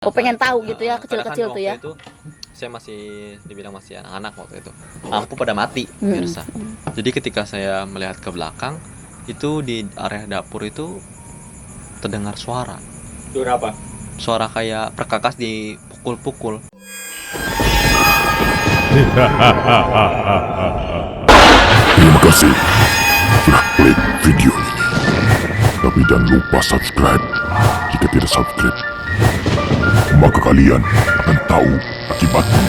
Oh, pengen tahu gitu ya, kecil-kecil kan tuh ya. Itu saya masih dibilang masih anak-anak waktu itu. Lampu pada mati, pemirsa. Jadi ketika saya melihat ke belakang, itu di area dapur itu terdengar suara. Suara apa? Suara kayak perkakas dipukul-pukul. Terima kasih sudah klik video ini. Tapi jangan lupa subscribe. Jika tidak subscribe, maka kalian akan tahu akibatnya.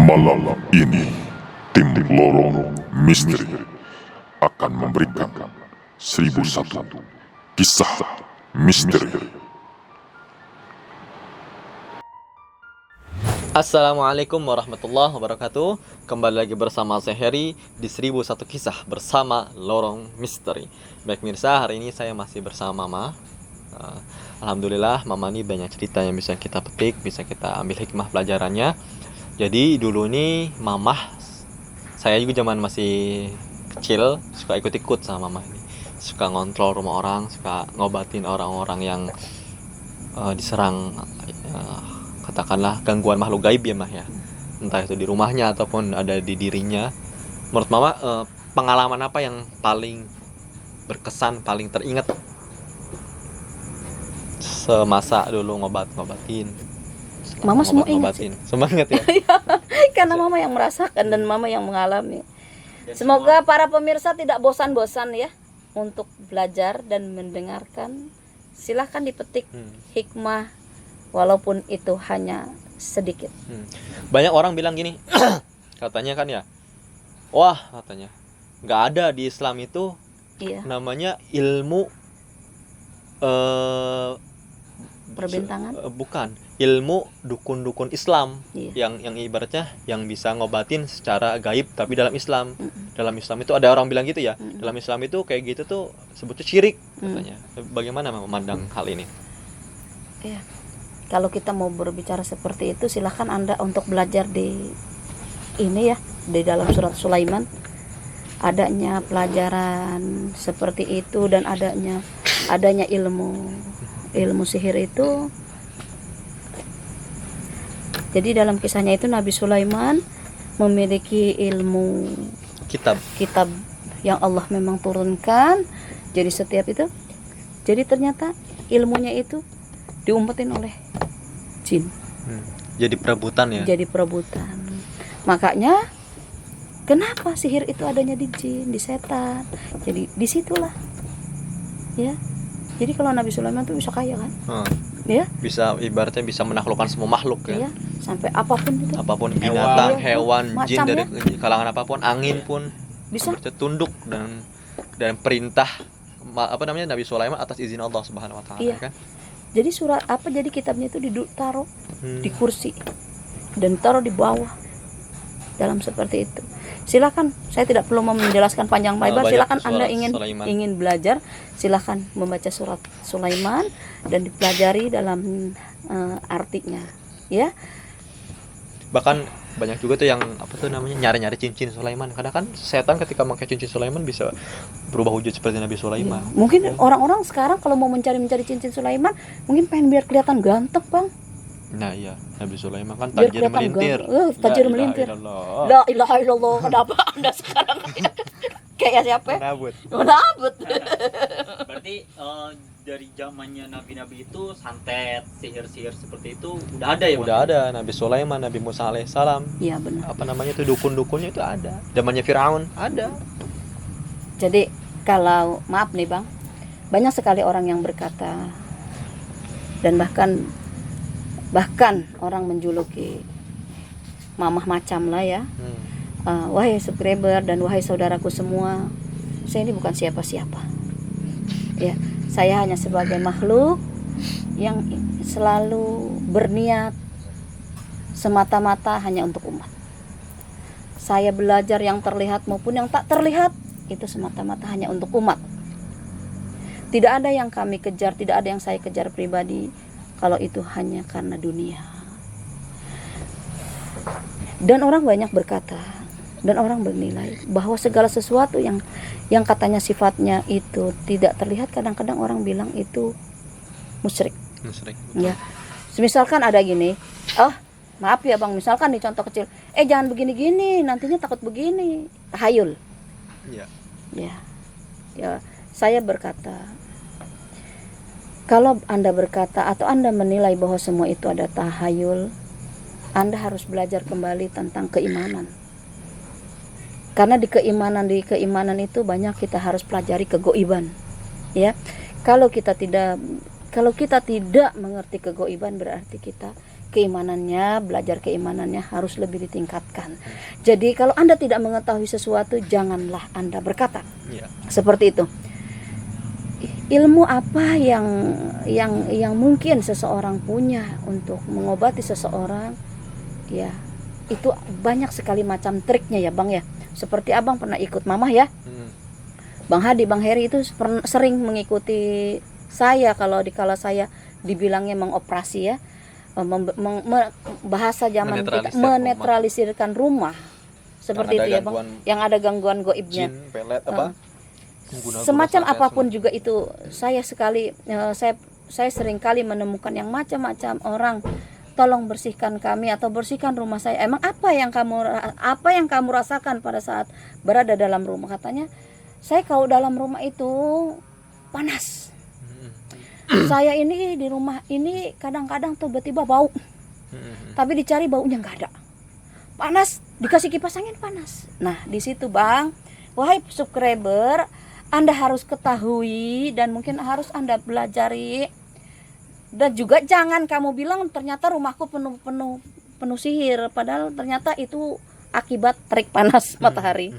Malam ini, tim Lorong Misteri akan memberikan 1001 kisah misteri. Assalamualaikum warahmatullahi wabarakatuh. Kembali lagi bersama saya Heri di 1001 kisah bersama Lorong Misteri. Baik mirsa, hari ini saya masih bersama Mama. Alhamdulillah Mama ini banyak cerita yang bisa kita petik, bisa kita ambil hikmah pelajarannya. Jadi dulu ini Mama, saya juga zaman masih kecil suka ikut-ikut sama Mama ini. Suka ngontrol rumah orang, suka ngobatin orang-orang yang diserang katakanlah gangguan makhluk gaib ya Mah ya, entah itu di rumahnya ataupun ada di dirinya. Menurut Mama, pengalaman apa yang paling berkesan, paling teringat semasa dulu ngobatin? Mama semua ingat sih. Semua ingat ya. Karena Mama yang merasakan dan Mama yang mengalami. Semoga para pemirsa tidak bosan-bosan ya untuk belajar dan mendengarkan. Silahkan dipetik hikmah, walaupun itu hanya sedikit. Banyak orang bilang gini, katanya kan ya, wah katanya nggak ada di Islam itu namanya ilmu perbintangan. Bukan, ilmu dukun-dukun Islam yang ibaratnya yang bisa ngobatin secara gaib tapi dalam Islam. Dalam Islam itu ada orang bilang gitu ya. Dalam Islam itu kayak gitu tuh sebutnya syirik katanya. Bagaimana memandang hal ini? Iya. Kalau kita mau berbicara seperti itu, silahkan Anda untuk belajar di ini ya, di dalam surat Sulaiman adanya pelajaran seperti itu, dan adanya ilmu sihir itu. Jadi dalam kisahnya itu Nabi Sulaiman memiliki ilmu kitab yang Allah memang turunkan. Jadi setiap itu, jadi ternyata ilmunya itu diumpetin oleh jin. Jadi perebutan ya. Jadi perebutan. Makanya kenapa sihir itu adanya di jin, di setan. Jadi disitulah ya. Jadi kalau Nabi Sulaiman tuh bisa kaya kan? Ya. Bisa ibaratnya bisa menaklukkan semua makhluk ya. Sampai apapun itu. Apapun binatang, hewan, jin dari kalangan apapun, angin pun bisa tunduk dan perintah Nabi Sulaiman atas izin Allah Subhanahu wa taala kan. Jadi jadi kitabnya itu ditaruh di kursi dan taruh di bawah dalam seperti itu. Silakan, saya tidak perlu menjelaskan panjang lebar. Silakan Anda ingin belajar, silakan membaca surat Sulaiman dan dipelajari dalam artinya, ya. Bahkan banyak juga tuh yang nyari-nyari cincin Sulaiman. Kadang kan setan ketika pakai cincin Sulaiman bisa berubah wujud seperti Nabi Sulaiman. Mungkin orang-orang sekarang kalau mau mencari cincin Sulaiman, mungkin pengen biar kelihatan ganteng, Bang. Nah iya, Nabi Sulaiman kan tajir melintir. Tajir melintir. La ilaha illallah. Kenapa Anda sekarang kayak siapa? Menabut. Berarti dari zamannya nabi-nabi itu santet, sihir-sihir seperti itu udah ada ya? Udah ada. Nabi Sulaiman, Nabi Musa alaihissalam. Iya benar. Itu dukun-dukunnya itu ada. Zamannya Firaun ada. Jadi kalau maaf nih Bang, banyak sekali orang yang berkata dan bahkan orang menjuluki mamah macam lah ya. Wahai subscriber dan wahai saudaraku semua, saya ini bukan siapa-siapa ya, saya hanya sebagai makhluk yang selalu berniat semata-mata hanya untuk umat. Saya belajar yang terlihat maupun yang tak terlihat itu semata-mata hanya untuk umat. Tidak ada yang kami kejar, tidak ada yang saya kejar pribadi kalau itu hanya karena dunia. Dan orang banyak berkata, Dan orang bernilai bahwa segala sesuatu yang katanya sifatnya itu tidak terlihat, kadang-kadang orang bilang itu musyrik. Musyrik. Ya. Misalkan ada gini, oh maaf ya bang, misalkan nih contoh kecil, jangan begini-gini, nantinya takut begini, tahayul. Iya. Ya, saya berkata, kalau Anda berkata atau Anda menilai bahwa semua itu ada tahayul, Anda harus belajar kembali tentang keimanan. Karena di keimanan itu banyak kita harus pelajari kegoiban. Ya. Kalau kita tidak mengerti kegoiban, berarti kita belajar keimanannya harus lebih ditingkatkan. Jadi kalau Anda tidak mengetahui sesuatu, janganlah Anda berkata. Iya. Seperti itu. Ilmu apa yang mungkin seseorang punya untuk mengobati seseorang, ya itu banyak sekali macam triknya ya bang ya. Seperti abang pernah ikut mamah ya, Bang Hadi, Bang Heri itu sering mengikuti saya kalau saya dibilangnya mengoperasi ya, bahasa zaman kita menetralisirkan rumah. Seperti itu ya bang, yang ada gangguan goibnya, jin, pelet apa, semacam apapun juga itu. Saya sering kali menemukan yang macam-macam orang, tolong bersihkan kami atau bersihkan rumah saya. Emang apa yang kamu rasakan pada saat berada dalam rumah? Katanya, saya kalau dalam rumah itu panas. Saya ini di rumah ini kadang-kadang tiba-tiba bau. Tapi dicari baunya nggak ada. Panas, dikasih kipas angin panas. Nah, di situ bang, wahai subscriber, Anda harus ketahui dan mungkin harus Anda pelajari. Dan juga jangan kamu bilang ternyata rumahku penuh sihir, padahal ternyata itu akibat terik panas matahari.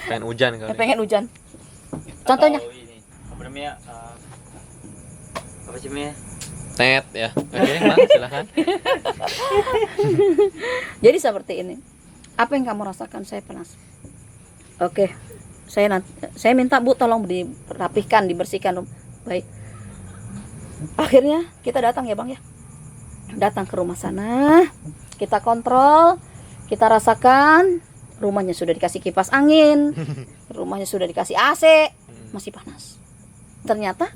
Pengen hujan kali. Pengen hujan. Contohnya Atau ini, apa namanya? Apa sih namanya? Tet ya. Oke, Bang, silakan. Jadi seperti ini. Apa yang kamu rasakan? Saya panas. Oke. Saya minta Bu tolong dirapihkan, dibersihkan. Baik. Akhirnya kita datang ya bang ya, datang ke rumah sana, kita kontrol, kita rasakan rumahnya sudah dikasih kipas angin, rumahnya sudah dikasih AC, masih panas. Ternyata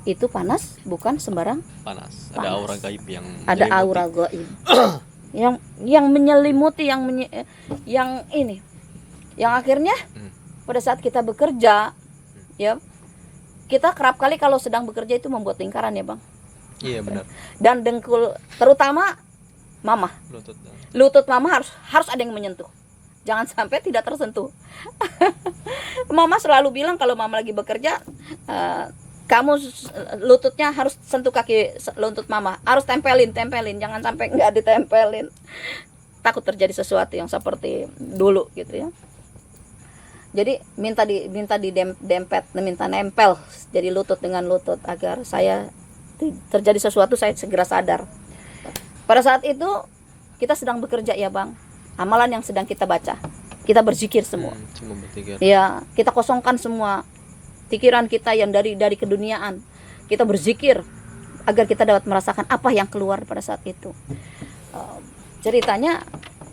itu panas bukan sembarang panas. Ada aura gaib yang ada aura gaib yang menyelimuti, yang akhirnya pada saat kita bekerja ya. Kita kerap kali kalau sedang bekerja itu membuat lingkaran ya bang. Iya benar. Dan dengkul, terutama mama, lutut mama harus ada yang menyentuh. Jangan sampai tidak tersentuh. Mama selalu bilang kalau mama lagi bekerja, kamu lututnya harus sentuh kaki lutut mama, harus tempelin, jangan sampai nggak ditempelin. Takut terjadi sesuatu yang seperti dulu gitu ya. Jadi minta nempel jadi lutut dengan lutut agar saya terjadi sesuatu saya segera sadar. Pada saat itu kita sedang bekerja ya bang, amalan yang sedang kita baca, kita berzikir semua. Ya, kita kosongkan semua pikiran kita yang dari keduniaan. Kita berzikir agar kita dapat merasakan apa yang keluar pada saat itu. Ceritanya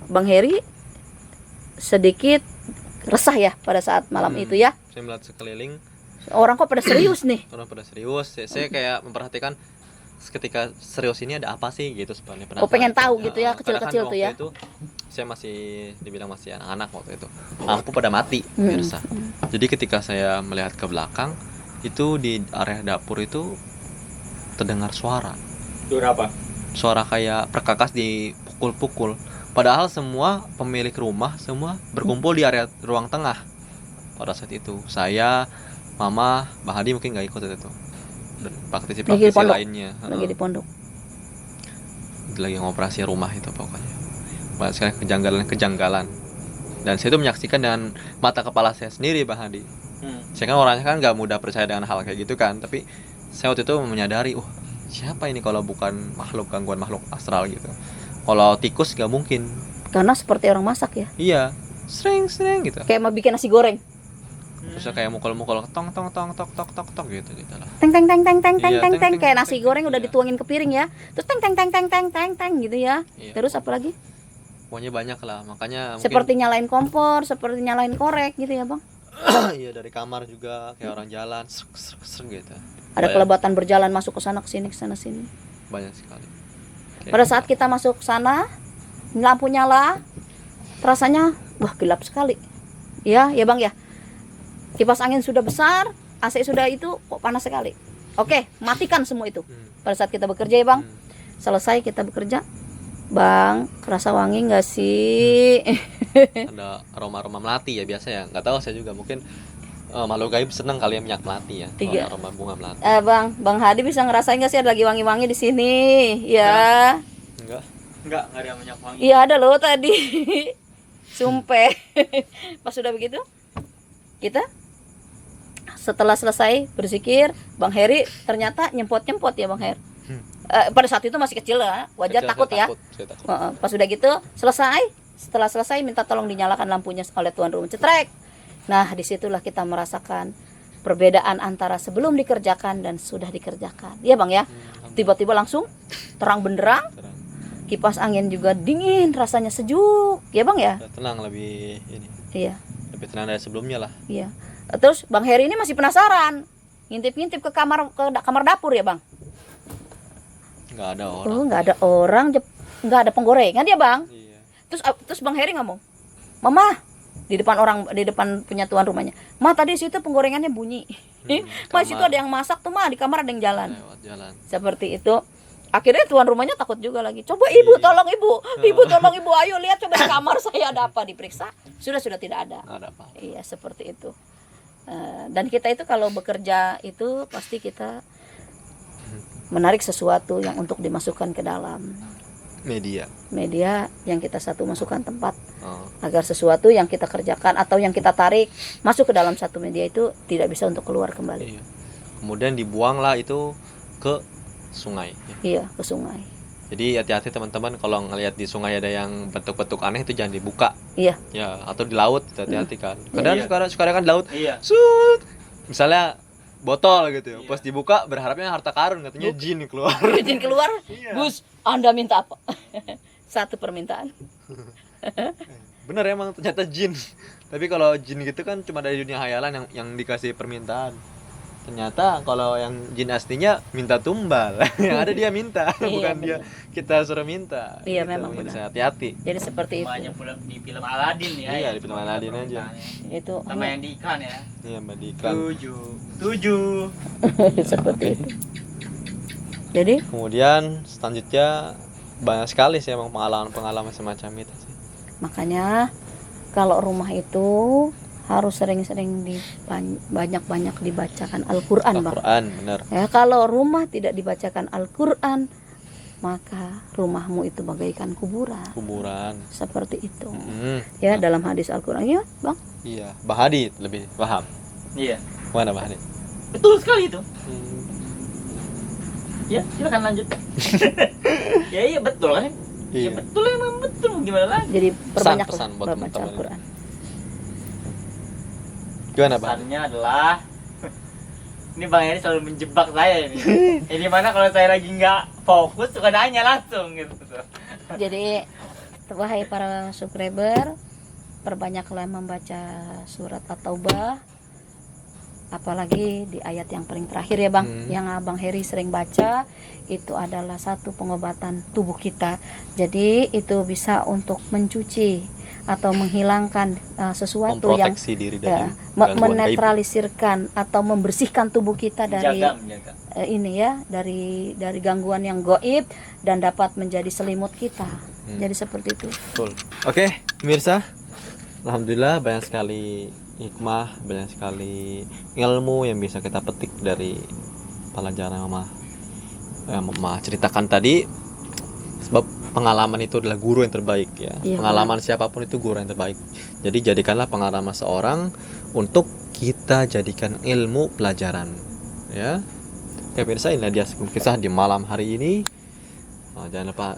Bang Heri sedikit resah ya pada saat malam itu ya. Saya melihat sekeliling, orang kok pada serius nih. Orang pada serius. Saya kayak memperhatikan ketika serius ini ada apa sih gitu sebenarnya. Oh pengen tahu gitu ya, kecil-kecil tuh ya. Itu saya masih dibilang masih anak-anak waktu itu. Lampu pada mati, pemirsa. Jadi ketika saya melihat ke belakang, itu di area dapur itu terdengar suara. Suara apa? Suara kayak perkakas dipukul-pukul. Padahal semua pemilik rumah semua berkumpul di area ruang tengah. Pada saat itu saya, Mama, Bang Hadi mungkin nggak ikut itu. Dan praktisi-praktisi lainnya. Lagi di pondok. Lagi ngoperasi rumah itu pokoknya. Banyak sekali kejanggalan. Dan saya itu menyaksikan dengan mata kepala saya sendiri, Bang Hadi. Saya kan orangnya kan nggak mudah percaya dengan hal kayak gitu kan. Tapi saya waktu itu menyadari, siapa ini kalau bukan gangguan makhluk astral gitu. Kalau tikus nggak mungkin. Karena seperti orang masak ya. Iya, sering gitu. Kayak mau bikin nasi goreng. Terus kayak mukul-mukul tong gitu lah. Teng kayak nasi goreng udah dituangin ke piring ya. Terus teng gitu ya. Terus apa lagi? Pokoknya banyak lah, makanya mungkin Seperti nyalain kompor, seperti nyalain korek gitu ya bang. iya dari kamar juga kayak orang jalan gitu. Ada kelebatan berjalan masuk ke sana ke sana sini. Banyak sekali. Kayak Pada saat kita masuk sana, lampu nyala, rasanya wah gelap sekali. Ya bang ya. Kipas angin sudah besar, AC sudah itu kok panas sekali. Oke, matikan semua itu. Pada saat kita bekerja ya bang, selesai kita bekerja, bang, kerasa wangi nggak sih? ada aroma melati ya biasa ya, nggak tahu saya juga, mungkin makhluk gaib senang kali ya minyak melati ya, Tiga. aroma bunga melati. Bang Hadi bisa ngerasain nggak sih ada lagi wangi-wangi di sini? Ya. Enggak Enggak ada minyak wangi. Iya ada loh tadi. Sumpah. Pas sudah begitu, kita setelah selesai berzikir, Bang Heri ternyata nyempot-nyempot ya Bang Her. Pada saat itu masih kecil ya, wajar Kecil, takut ya. saya takut. Pas sudah gitu selesai, setelah selesai minta tolong dinyalakan lampunya oleh tuan rumah, cetrek. Nah disitulah kita merasakan perbedaan antara sebelum dikerjakan dan sudah dikerjakan. Iya Bang ya. Tiba-tiba langsung terang benderang. Terang. Kipas angin juga dingin, rasanya sejuk, ya bang ya? Udah tenang, lebih ini, Iya, lebih tenang dari sebelumnya lah. iya. Terus Bang Heri ini masih penasaran, ngintip-ngintip ke kamar dapur ya bang? Nggak ada orang. Oh, nggak ada orang, nggak ada penggorengan ya bang? Iya. Terus Bang Heri ngomong, Mama, di depan punya tuan rumahnya, Ma tadi situ penggorengannya bunyi, Ma situ ada yang masak tuh Ma, di kamar ada yang jalan. Lewat jalan. Seperti itu. Akhirnya tuan rumahnya takut juga lagi. Coba ibu, tolong ibu. Ibu tolong ibu. Ayo lihat coba di kamar saya ada apa, diperiksa. Sudah tidak ada. Nggak ada apa. Iya seperti itu. Dan kita itu kalau bekerja itu pasti kita menarik sesuatu yang untuk dimasukkan ke dalam media yang kita satu masukkan tempat agar sesuatu yang kita kerjakan atau yang kita tarik masuk ke dalam satu media itu tidak bisa untuk keluar kembali. Iya. Kemudian dibuanglah itu ke sungai. Iya, ke sungai. Jadi hati-hati teman-teman kalau ngelihat di sungai ada yang bentuk-bentuk aneh itu jangan dibuka. Iya. Ya, atau di laut hati-hati kan. Kadang suka kan di laut. Iya. Sut. Misalnya botol gitu ya. Iya. Pas dibuka berharapnya harta karun, katanya jin keluar. Izin keluar, Iya. Gus, Anda minta apa? Satu permintaan. Bener emang ternyata jin. Tapi kalau jin gitu kan cuma dari dunia hayalan yang dikasih permintaan. Ternyata kalau yang jin aslinya minta tumbal. Yang ada dia minta, bukan dia kita suruh minta. Iya, Gitu, memang pemirsa. benar. Hati-hati. Jadi seperti itu. Banyak di film Aladin ya. Iya, yang di film cuma Aladin aja. permintaannya. Itu Sama yang di ikan ya. Iya, Mbak Dika. 7. seperti itu. Jadi Kemudian selanjutnya banyak sekali sih emang pengalaman semacam itu sih. makanya kalau rumah itu harus sering-sering banyak-banyak dibacakan Al-Qur'an, Bang. Al-Quran, benar. Ya, kalau rumah tidak dibacakan Al-Qur'an, maka rumahmu itu bagaikan kuburan. Kuburan. Seperti itu. Nah, Ya, dalam hadis Al-Qur'an ya, Bang. iya, Bahadi lebih paham. Iya. Mana Bahadi? Betul sekali itu. Ya, silakan lanjut. Iya betul kan? Iya. Ya betul emang betul, gimana lagi? Jadi perbanyak Pesan buat baca teman-teman. Al-Qur'an. Gimana Bahadi? Pesannya adalah ini Bang Eri selalu menjebak saya ini. Ini mana kalau saya lagi nggak fokus suka nanya langsung gitu. Jadi wahai para subscriber, perbanyaklah membaca surat At-Taubah, apalagi di ayat yang paling terakhir ya Bang, yang Abang Heri sering baca. Itu adalah satu pengobatan tubuh kita. Jadi itu bisa untuk mencuci atau menghilangkan sesuatu yang Memproteksi diri dari gangguan gaib. menetralisirkan atau membersihkan tubuh kita dari Menjaga. ini ya, dari gangguan yang goib dan dapat menjadi selimut kita. Jadi seperti itu. Betul. Oke, pemirsa. Alhamdulillah banyak sekali hikmah, banyak sekali ilmu yang bisa kita petik dari pelajaran Mama ceritakan tadi. Sebab pengalaman itu adalah guru yang terbaik ya. Iya, Pengalaman siapapun itu guru yang terbaik. Jadi jadikanlah pengalaman seorang untuk kita jadikan ilmu pelajaran ya. Oke pemirsa, inilah dia kisah di malam hari ini. Jangan lupa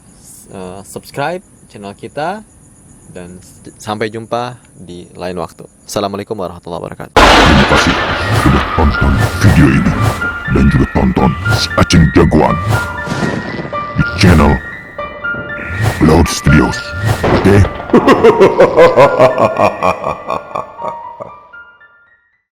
subscribe channel kita dan sampai jumpa di lain waktu. Assalamualaikum warahmatullahi wabarakatuh. Terima kasih sudah tonton video ini dan juga tonton si Aceng Jagoan di channel Upload Studios. Oke?